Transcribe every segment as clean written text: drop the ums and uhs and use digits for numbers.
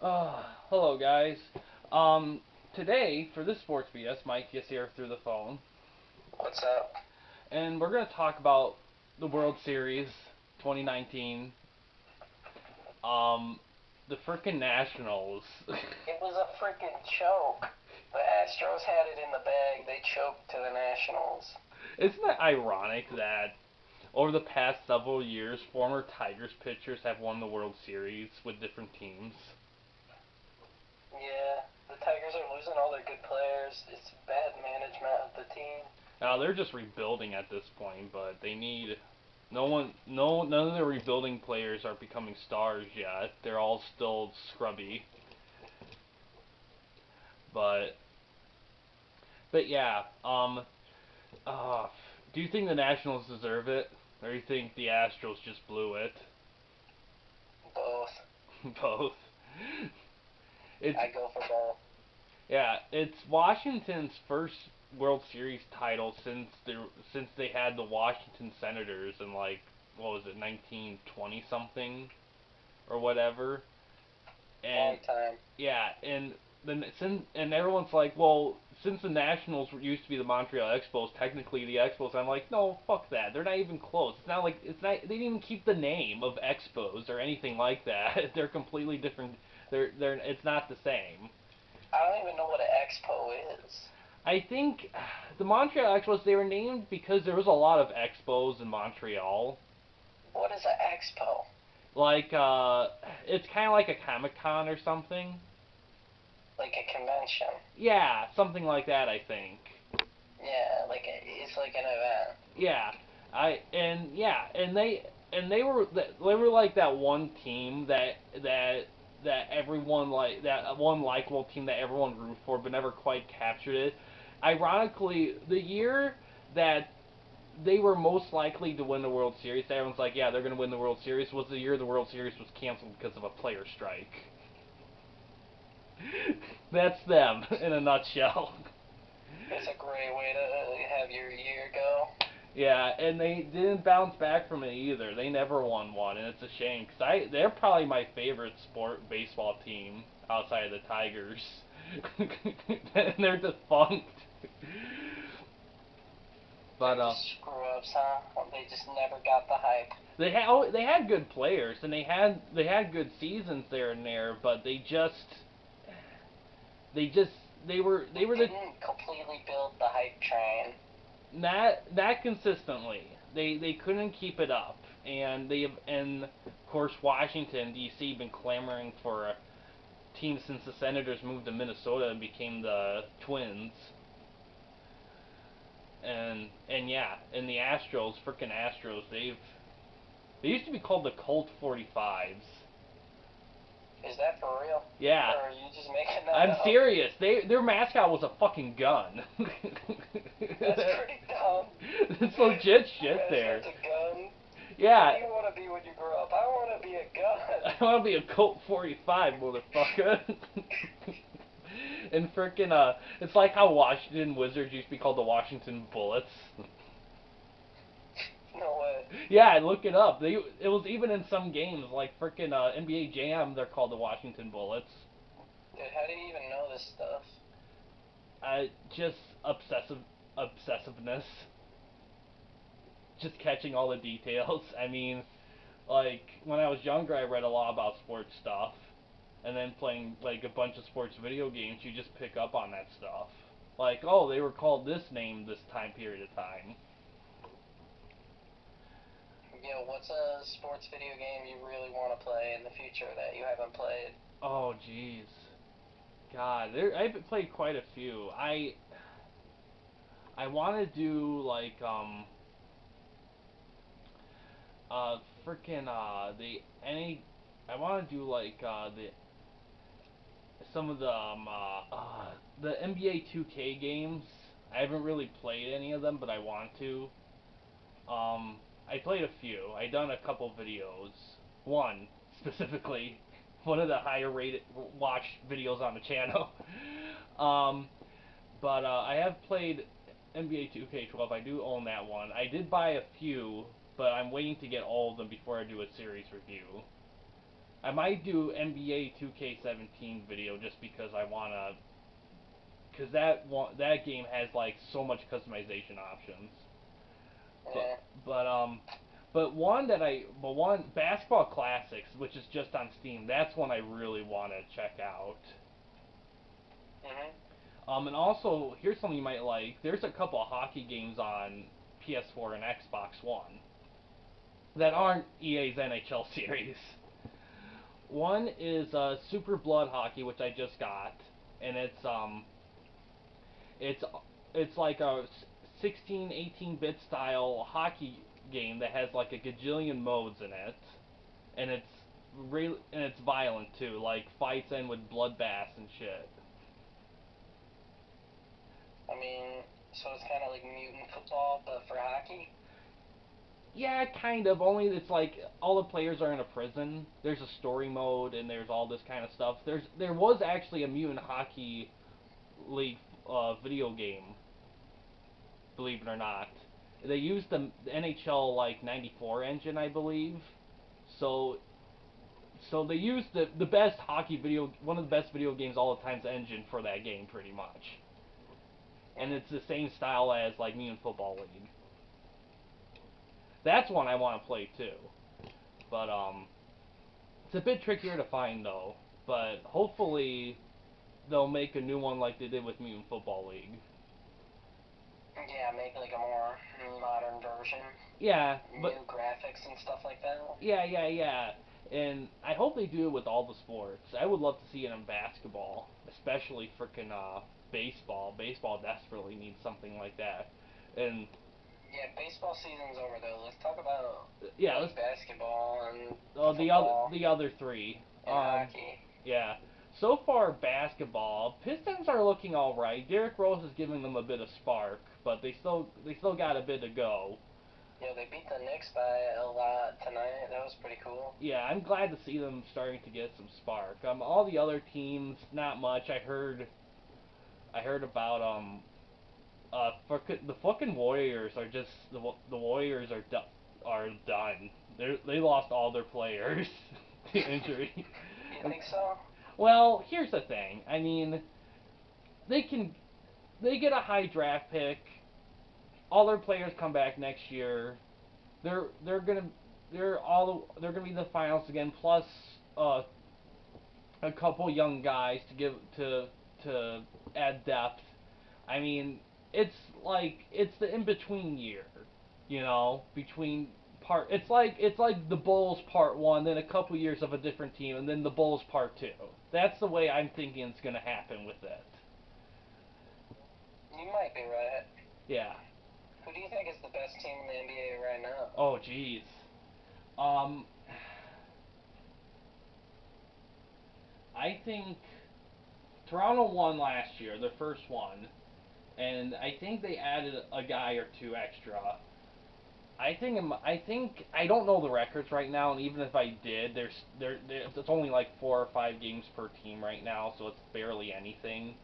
Hello guys. Um, Today for this sports BS, Mike is here through the phone, What's up? and we're gonna talk about the World Series 2019. Um, the frickin' Nationals. It was a freaking choke. The Astros had it in the bag. They choked to the Nationals. Isn't it ironic that over the past several years, former Tigers pitchers have won the World Series with different teams? Yeah, the Tigers are losing all their good players. It's bad management of the team. Now they're just rebuilding at this point, but they need none of the rebuilding players are becoming stars yet. They're all still scrubby. But but yeah, uh, do you think the Nationals deserve it, or do you think the Astros just blew it? Both. Both. It's I go for both. Yeah, it's Washington's first World Series title since they had the Washington Senators in like what was it 1920 something or whatever. And Long time. yeah, and everyone's like, well, since the Nationals used to be the Montreal Expos, technically the Expos. I'm like, no, fuck that. They're not even close. It's not like it's not. They didn't even keep the name of Expos or anything like that. They're completely different. They're. It's not the same. I don't even know what an expo is. I think the Montreal Expos they were named because there was a lot of expos in Montreal. What is an expo? Like it's kind of like a Comic Con or something. Like a convention. Yeah, something like that. I think. Yeah, it's like an event. Yeah, and they were like that one team that everyone like that one likable team that everyone rooted for but never quite captured it. Ironically, the year that they were most likely to win the World Series, everyone's like, yeah, they're going to win the World Series, was the year the World Series was canceled because of a player strike. That's them in a nutshell. It's a great way to have your year go. Yeah, and they didn't bounce back from it either. They never won one, and it's a shame because they're probably my favorite sport baseball team outside of the Tigers. And they're defunct. But They're just screw ups, huh? They just never got the hype. they had good players and they had good seasons there and there, but they just They they were the didn't completely build the hype train. not consistently. They couldn't keep it up, and of course Washington D.C. been clamoring for a team since the Senators moved to Minnesota and became the Twins. And yeah, and the Astros, freaking Astros, they used to be called the Colt 45s. Is that for real? Yeah, Or are you just making that I'm up? serious. Their mascot was a fucking gun. That's pretty dumb. It's legit Your shit there. mascot's a gun. What Yeah, do you want to be when you grow up? I want to be a gun. I want to be a Colt 45, motherfucker. And freaking it's like how Washington Wizards used to be called the Washington Bullets. No way. Yeah, look it up. It was even in some games like freaking NBA Jam. They're called the Washington Bullets. Dude, how do you even know this stuff? Just obsessiveness, just catching all the details. I mean, like when I was younger, I read a lot about sports stuff, and then playing like a bunch of sports video games, you just pick up on that stuff. Like, oh, they were called this name this time period of time. Yo, what's a sports video game you really want to play in the future that you haven't played? Oh, jeez, God, I've played quite a few. I want to do like freaking the any I want to do like the some of the NBA 2K games. I haven't really played any of them, but I want to. I played a few. I done a couple videos. One specifically, one of the higher rated watched videos on the channel. um, but I have played NBA 2K12. I do own that one. I did buy a few, but I'm waiting to get all of them before I do a series review. I might do NBA 2K17 video just because I wanna, because that game has like so much customization options. But Yeah. but um, but one Basketball Classics, which is just on Steam, that's one I really want to check out. Mhm. And also here's something you might like. There's a couple of hockey games on PS4 and Xbox One that aren't EA's NHL series. One is Super Blood Hockey, which I just got, and it's it's like a 16, 18-bit style hockey game that has like a gajillion modes in it, and it's violent too, like fights end with bloodbaths and shit. I mean, so it's kind of like mutant football, but for hockey. Yeah, kind of. Only it's like all the players are in a prison. There's a story mode and there's all this kind of stuff. There was actually a mutant hockey league video game, believe it or not. They used the NHL like '94 engine, I believe. So they used the best hockey video, one of the best video games all the time's engine for that game, pretty much. And Mm. it's the same style as like Mutant Football League. That's one I want to play too. But it's a bit trickier to find though. But hopefully they'll make a new one like they did with Mutant Football League. Yeah, make like a more modern version, Yeah, but new graphics and stuff like that. yeah. And I hope they do it with all the sports. I would love to see it in basketball, especially freaking baseball. Baseball desperately needs something like that. And Yeah, baseball season's over though. Let's talk about yeah, let's like basketball and the football other three. and hockey. Yeah. So far, basketball, Pistons are looking all right. Derrick Rose is giving them a bit of spark, but they still got a bit to go. Yeah, they beat the Knicks by a lot tonight. That was pretty cool. Yeah, I'm glad to see them starting to get some spark. All the other teams, not much. I heard about the fucking Warriors are just the Warriors are done. They lost all their players to injury. You think so? Well, here's the thing. I mean, they can they get a high draft pick. All their players come back next year. They're gonna they're gonna be in the finals again. Plus, uh, a couple young guys to add depth. I mean, it's the in between year, between part. It's like the Bulls part one, then a couple years of a different team, and then the Bulls part two. That's the way I'm thinking it's gonna happen with it. You might be right. Yeah. Who do you think is the best team in the NBA right now? Oh, jeez. Um, I think Toronto won last year, their first one, and I think they added a guy or two extra. I don't know the records right now, and even if I did, it's only like 4 or 5 games per team right now, so it's barely anything.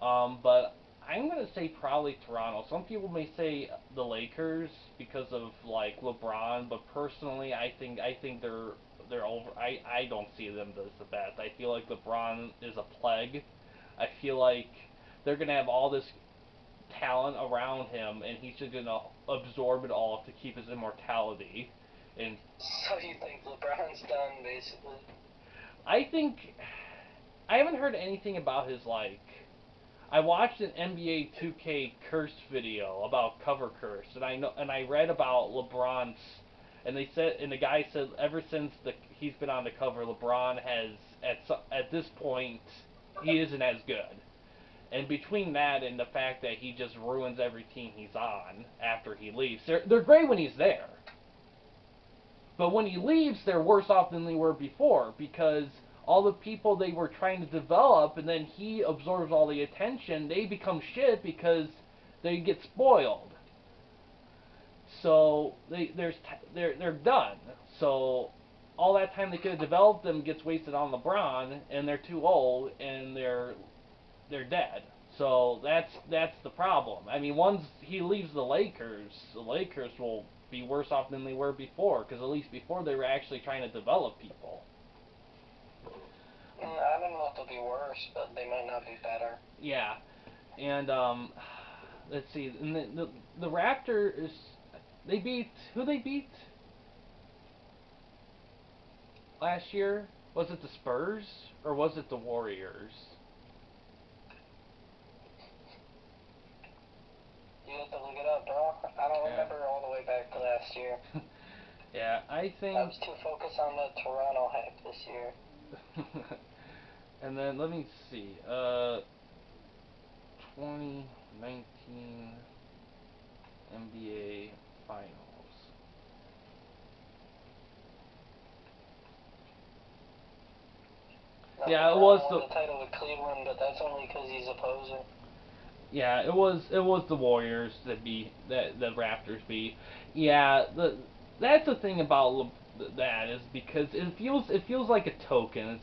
But I'm gonna say probably Toronto. Some people may say the Lakers because of like LeBron, but personally, I think they're over. I don't see them as the best. I feel like LeBron is a plague. I feel like they're gonna have all this talent around him, and he's just gonna absorb it all to keep his immortality. And So you think LeBron's done, basically? I think I haven't heard anything about his like. I watched an NBA 2K curse video about cover curse, and I read about LeBron's, and the guy said ever since he's been on the cover, LeBron has at this point he isn't as good. And between that and the fact that he just ruins every team he's on after he leaves, they're great when he's there. But when he leaves, they're worse off than they were before because all the people they were trying to develop, and then he absorbs all the attention, they become shit because they get spoiled. So they're done. So all that time they could have developed them gets wasted on LeBron, and they're too old, and they're dead. So that's the problem. I mean, once he leaves the Lakers will be worse off than they were before, because at least before they were actually trying to develop people. I don't know if they'll be worse, but they might not be better. Yeah, and let's see, and the Raptors, they beat who they beat last year? Was it the Spurs or was it the Warriors? You have to look it up, bro. I don't Yeah. remember all the way back to last year. Yeah, I I think. was too focused on the Toronto hype this year. And then let me see. 2019 NBA Finals. Now, Yeah, it LeBron was won the the title with Cleveland, but that's only because he's a poser. yeah, it was the Warriors that beat that the Raptors beat. Yeah, that's the thing about that is because it feels like a token.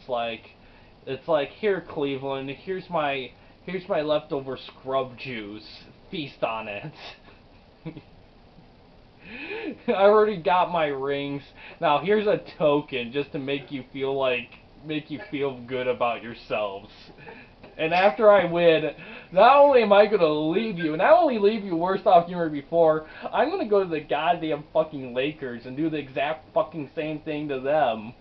It's like here Cleveland, here's my leftover scrub juice. Feast on it. I already got my rings. Now here's a token just to make you feel good about yourselves. And after I win, not only am I gonna leave you, not only leave you worse off than you were before, I'm gonna go to the goddamn fucking Lakers and do the exact fucking same thing to them.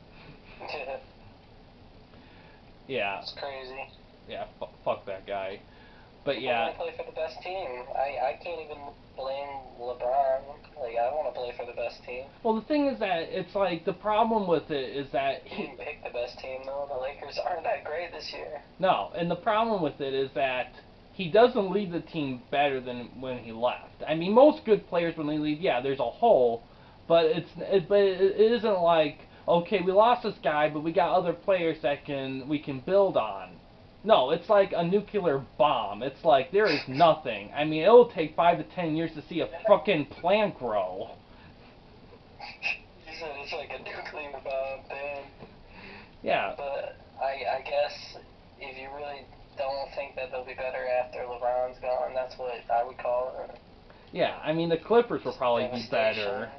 Yeah, It's crazy. yeah, fuck that guy. But People yeah, want to play for the best team. I can't even blame LeBron. Like, I want to play for the best team. well the thing is that it's like the problem with it is that He didn't pick the best team, though. The Lakers aren't that great this year. no, and the problem with it is that he doesn't leave the team better than when he left. I mean, most good players when they leave, yeah, there's a hole, but it isn't like okay, we lost this guy, but we got other players that we can build on. No, it's like a nuclear bomb. It's like there is nothing. I mean, it'll take 5 to 10 years to see a fucking plant grow. He said it's like a nuclear bomb, man. Yeah, But I guess if you really don't think that they'll be better after LeBron's gone, that's what I would call it. yeah. I mean, the Clippers will probably be Devastation. better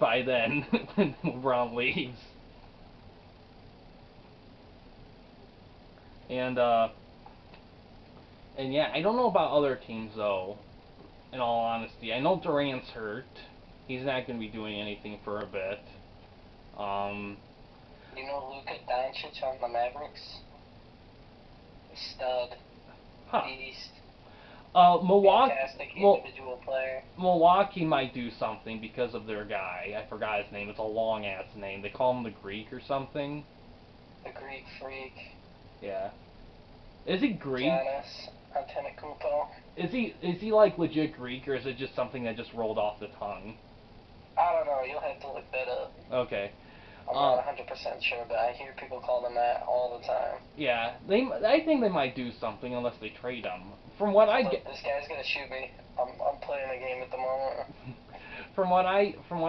by then when LeBron leaves. And and yeah, I don't know about other teams though. In all honesty, I know Durant's hurt. He's not going to be doing anything for a bit. Um, You know Luka Doncic on the Mavericks? Stud. huh. Beast. Milwaukee. Fantastic Well, individual player. Milwaukee might do something because of their guy. I forgot his name. It's a long ass name. They call him the Greek or something. The Greek freak. Yeah. Is he Greek? Giannis Antetokounmpo. Is he like legit Greek or is it just something that just rolled off the tongue? I don't know. You'll have to look that up. Okay. I'm not 100% sure, but I hear people call them that all the time. Yeah, I think they might do something unless they trade him. From what I Look, get, this guy's gonna shoot me. I'm playing a game at the moment. from what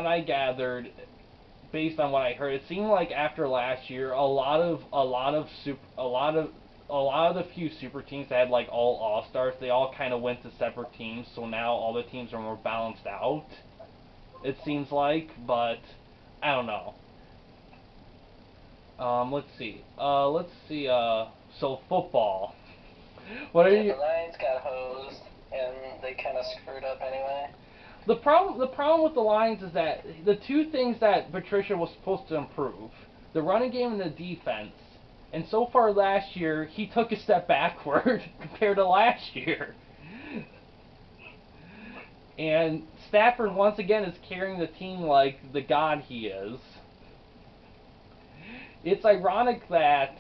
I gathered, based on what I heard, it seemed like after last year, a lot of the few super teams that had like all stars, they all kind of went to separate teams. So now all the teams are more balanced out. It seems like, but I don't know. Let's see. So football. What are Yeah, you? the Lions got hosed, and they kind of screwed up anyway. The problem with the Lions is that the two things that Patricia was supposed to improve, the running game and the defense, and so far last year he took a step backward compared to last year. And Stafford once again is carrying the team like the god he is. It's ironic that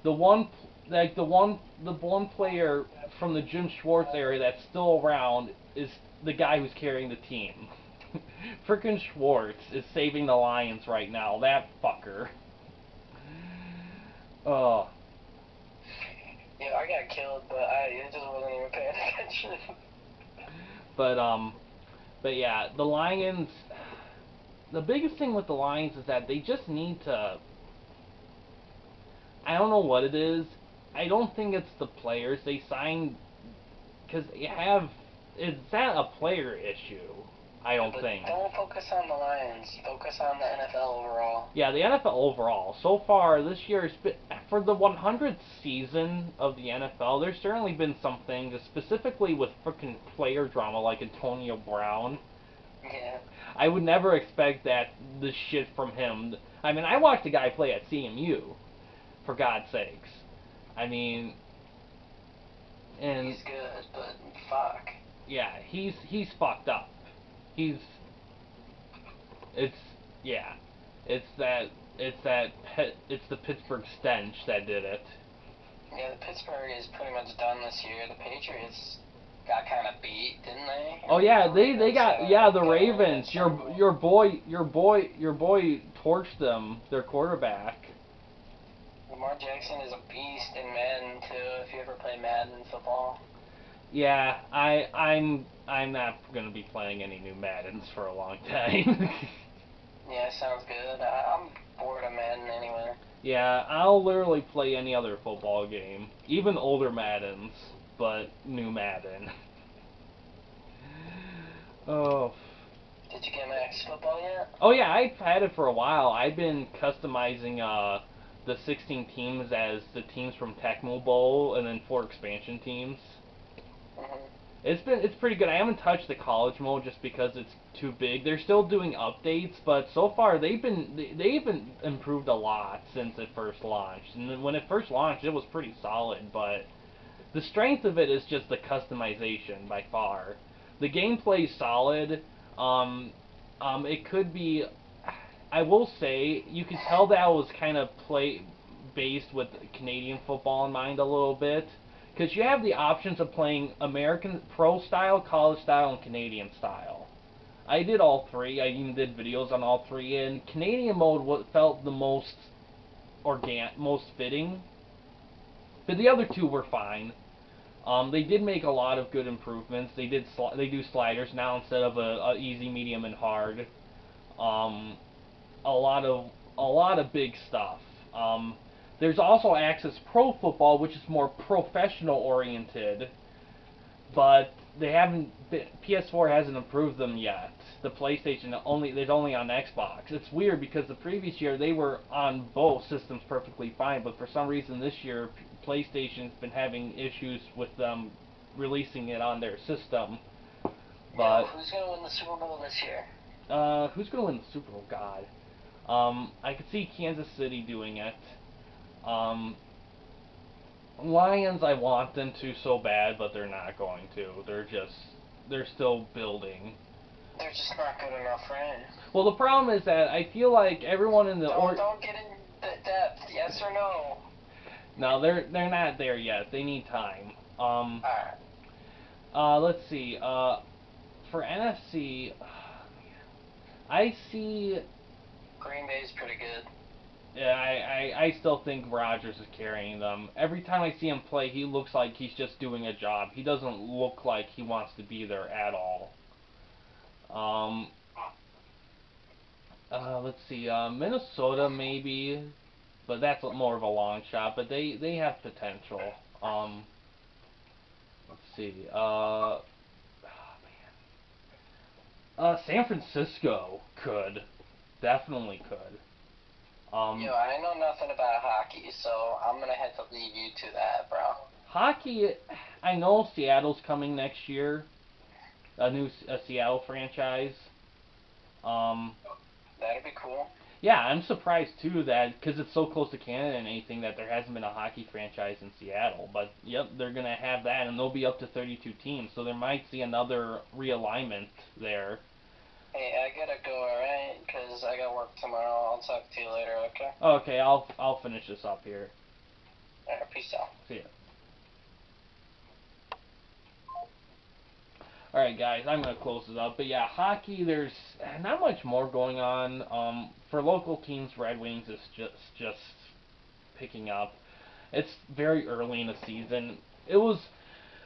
the one the one player from the Jim Schwartz area that's still around is the guy who's carrying the team. Frickin' Schwartz is saving the Lions right now. That fucker. Oh, Yeah, I got killed, but I just wasn't even paying attention. but but yeah, the Lions. The biggest thing with the Lions is that they just need to. I don't know what it is. I don't think it's the players they signed because you have. It's not a player issue. I don't but think. don't focus on the Lions. Focus on the NFL overall. Yeah, the NFL overall. So far this year, it's been, for the 100th season of the NFL, there's certainly been some things, specifically with freaking player drama like Antonio Brown. Yeah. I would never expect that this shit from him. I mean, I watched a guy play at CMU, for God's sakes. I mean, and He's good, but fuck. yeah, he's fucked up. He's it's yeah, it's the Pittsburgh stench that did it. Yeah, the Pittsburgh is pretty much done this year. The Patriots got kind of beat, didn't they? Oh yeah, they got yeah the got Ravens. Super Your boy torched them. Their quarterback. Lamar Jackson is a beast in Madden too. If you ever play Madden football. Yeah, I'm not gonna be playing any new Maddens for a long time. Yeah, sounds good. I'm bored of Madden anyway. Yeah, I'll literally play any other football game, even older Maddens, but new Madden. Oh. Did you get Max Football yet? Oh yeah, I've had it for a while. I've been customizing the 16 teams as the teams from Tecmo Bowl and then 4 expansion teams. Mhm. It's pretty good. I haven't touched the college mode just because it's too big. They're still doing updates, but so far they've been improved a lot since it first launched. And then when it first launched, it was pretty solid, but the strength of it is just the customization by far. The gameplay's solid. It could be. I will say you could tell that was kind of based with Canadian football in mind a little bit, because you have the options of playing American pro style, college style, and Canadian style. I did all three. I even did videos on all three, and Canadian mode felt the most most fitting. But the other two were fine. They did make a lot of good improvements. They do sliders now instead of a easy, medium, and hard. Um, a lot of big stuff. There's also Access Pro Football, which is more professional oriented, but they haven't. PS4 hasn't improved them yet. The PlayStation only on Xbox. It's weird because the previous year they were on both systems perfectly fine, but for some reason this year PlayStation's been having issues with them releasing it on their system. But who's gonna win the Super Bowl this year? who's gonna win the Super Bowl? God, I could see Kansas City doing it. Um, Lions, I want them to so bad, but they're not going to. They're still building. They're just not good enough, right? Well, the problem is that I feel like everyone in the don't get in depth. Yes or no? No, they're not there yet. They need time. Alright. Let's see. For NFC, I see. Green Bay's pretty good. Yeah, I still think Rodgers is carrying them. Every time I see him play, he looks like he's just doing a job. He doesn't look like he wants to be there at all. Let's see. Minnesota maybe, but that's more of a long shot. But they have potential. Let's see. San Francisco definitely could. I know nothing about hockey, so I'm gonna have to leave you to that, bro. Hockey, I know Seattle's coming next year. A Seattle franchise. Um, That'd be cool. yeah, I'm surprised too that because it's so close to Canada and anything that there hasn't been a hockey franchise in Seattle. But yep, they're gonna have that, and they'll be up to 32 teams, so there might see another realignment there. Hey, I gotta go, alright? Because I got work tomorrow. I'll talk to you later, okay? Okay, I'll finish this up here. Alright, peace out. See ya. Alright guys, I'm going to close this up. But yeah, hockey, there's not much more going on. For local teams, Red Wings is just picking up. It's very early in the season.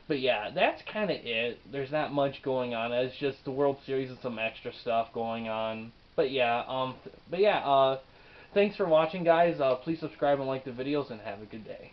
But yeah, that's kind of it. There's not much going on. It's just the World Series and some extra stuff going on. But yeah, thanks for watching guys. Please subscribe and like the videos and have a good day.